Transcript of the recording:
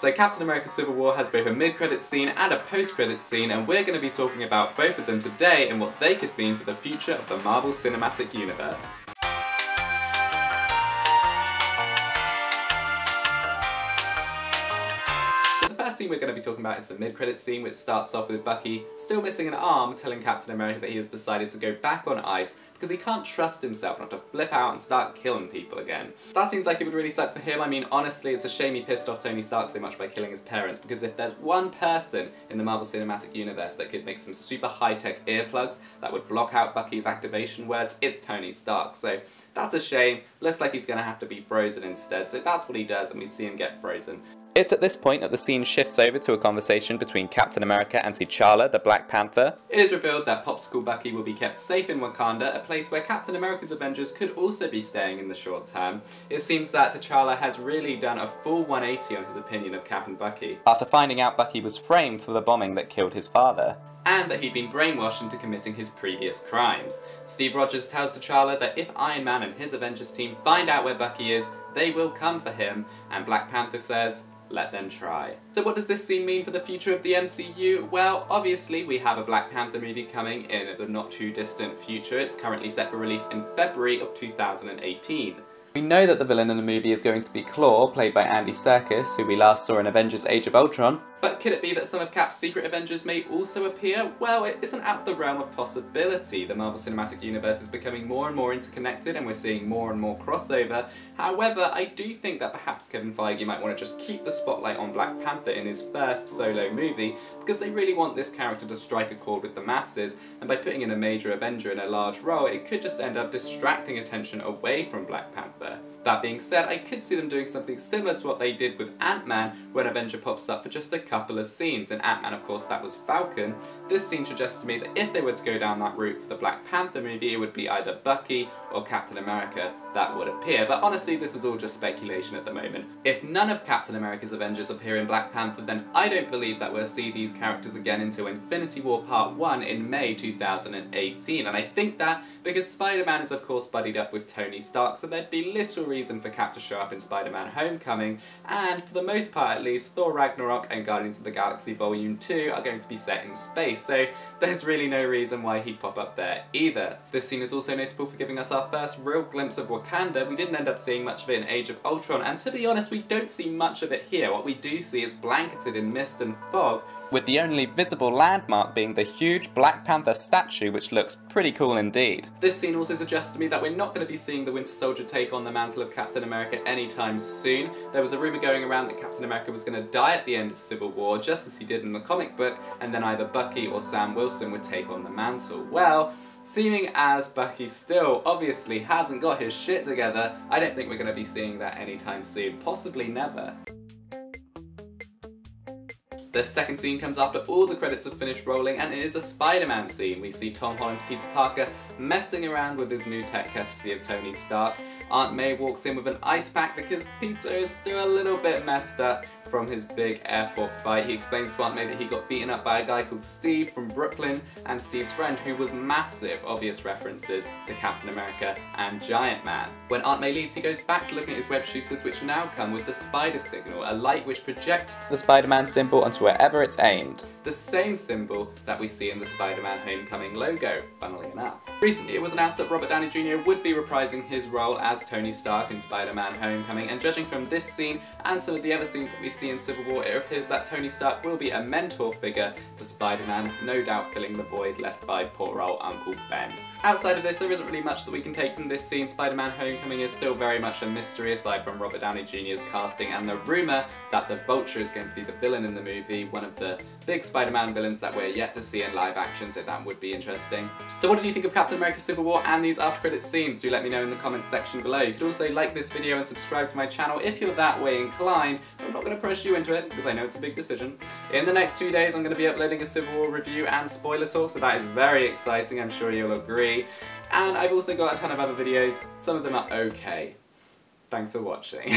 So Captain America Civil War has both a mid-credits scene and a post-credits scene, and we're going to be talking about both of them today and what they could mean for the future of the Marvel Cinematic Universe. The first scene we're going to be talking about is the mid-credits scene, which starts off with Bucky still missing an arm, telling Captain America that he has decided to go back on ice because he can't trust himself not to flip out and start killing people again. That seems like it would really suck for him. I mean, honestly, it's a shame he pissed off Tony Stark so much by killing his parents, because if there's one person in the Marvel Cinematic Universe that could make some super high-tech earplugs that would block out Bucky's activation words, it's Tony Stark. So that's a shame. Looks like he's going to have to be frozen instead, so that's what he does, and we see him get frozen. It's at this point that the scene shifts over to a conversation between Captain America and T'Challa, the Black Panther. It is revealed that Popsicle Bucky will be kept safe in Wakanda, a place where Captain America's Avengers could also be staying in the short term. It seems that T'Challa has really done a full 180 on his opinion of Cap and Bucky, after finding out Bucky was framed for the bombing that killed his father, and that he'd been brainwashed into committing his previous crimes. Steve Rogers tells T'Challa that if Iron Man and his Avengers team find out where Bucky is, they will come for him, and Black Panther says, let them try. So what does this scene mean for the future of the MCU? Well, obviously we have a Black Panther movie coming in the not too distant future. It's currently set for release in February of 2018. We know that the villain in the movie is going to be Claw, played by Andy Serkis, who we last saw in Avengers Age of Ultron. But could it be that some of Cap's secret Avengers may also appear? Well, it isn't out of the realm of possibility. The Marvel Cinematic Universe is becoming more and more interconnected, and we're seeing more and more crossover. However, I do think that perhaps Kevin Feige might want to just keep the spotlight on Black Panther in his first solo movie, because they really want this character to strike a chord with the masses, and by putting in a major Avenger in a large role, it could just end up distracting attention away from Black Panther. That being said, I could see them doing something similar to what they did with Ant-Man, when Avenger pops up for just a couple of scenes. In Ant-Man, of course, that was Falcon. This scene suggests to me that if they were to go down that route for the Black Panther movie, it would be either Bucky or Captain America that would appear. But honestly, this is all just speculation at the moment. If none of Captain America's Avengers appear in Black Panther, then I don't believe that we'll see these characters again until Infinity War Part 1 in May 2018. And I think that because Spider-Man is of course buddied up with Tony Stark, so there'd be little reason for Cap to show up in Spider-Man Homecoming, and for the most part at least, Thor Ragnarok and Guardians of the Galaxy Volume 2 are going to be set in space, so there's really no reason why he'd pop up there either. This scene is also notable for giving us our first real glimpse of Wakanda. We didn't end up seeing much of it in Age of Ultron, and to be honest, we don't see much of it here. What we do see is blanketed in mist and fog, with the only visible landmark being the huge Black Panther statue, which looks pretty cool indeed. This scene also suggests to me that we're not going to be seeing the Winter Soldier take on the mantle of Captain America anytime soon. There was a rumour going around that Captain America was going to die at the end of Civil War, just as he did in the comic book, and then either Bucky or Sam Wilson would take on the mantle. Well, seeming as Bucky still obviously hasn't got his shit together, I don't think we're going to be seeing that anytime soon, possibly never. The second scene comes after all the credits have finished rolling, and it is a Spider-Man scene. We see Tom Holland's Peter Parker messing around with his new tech courtesy of Tony Stark. Aunt May walks in with an ice pack because Peter is still a little bit messed up from his big airport fight. He explains to Aunt May that he got beaten up by a guy called Steve from Brooklyn, and Steve's friend, who was massive, obvious references to Captain America and Giant Man. When Aunt May leaves, he goes back to looking at his web shooters, which now come with the spider signal, a light which projects the Spider-Man symbol onto wherever it's aimed. The same symbol that we see in the Spider-Man Homecoming logo, funnily enough. Recently, it was announced that Robert Downey Jr. would be reprising his role as Tony Stark in Spider-Man Homecoming, and judging from this scene and some of the other scenes that we see in Civil War, it appears that Tony Stark will be a mentor figure to Spider-Man, no doubt filling the void left by poor old Uncle Ben. Outside of this, there isn't really much that we can take from this scene. Spider-Man Homecoming is still very much a mystery aside from Robert Downey Jr.'s casting and the rumour that the Vulture is going to be the villain in the movie, one of the big Spider-Man villains that we're yet to see in live action, so that would be interesting. So what did you think of Captain America Civil War and these after credits scenes? Do let me know in the comments section below. You could also like this video and subscribe to my channel if you're that way inclined. I'm not going to press you into it because I know it's a big decision. In the next few days I'm going to be uploading a Civil War review and spoiler talk, so that is very exciting, I'm sure you'll agree. And I've also got a ton of other videos, some of them are okay. Thanks for watching.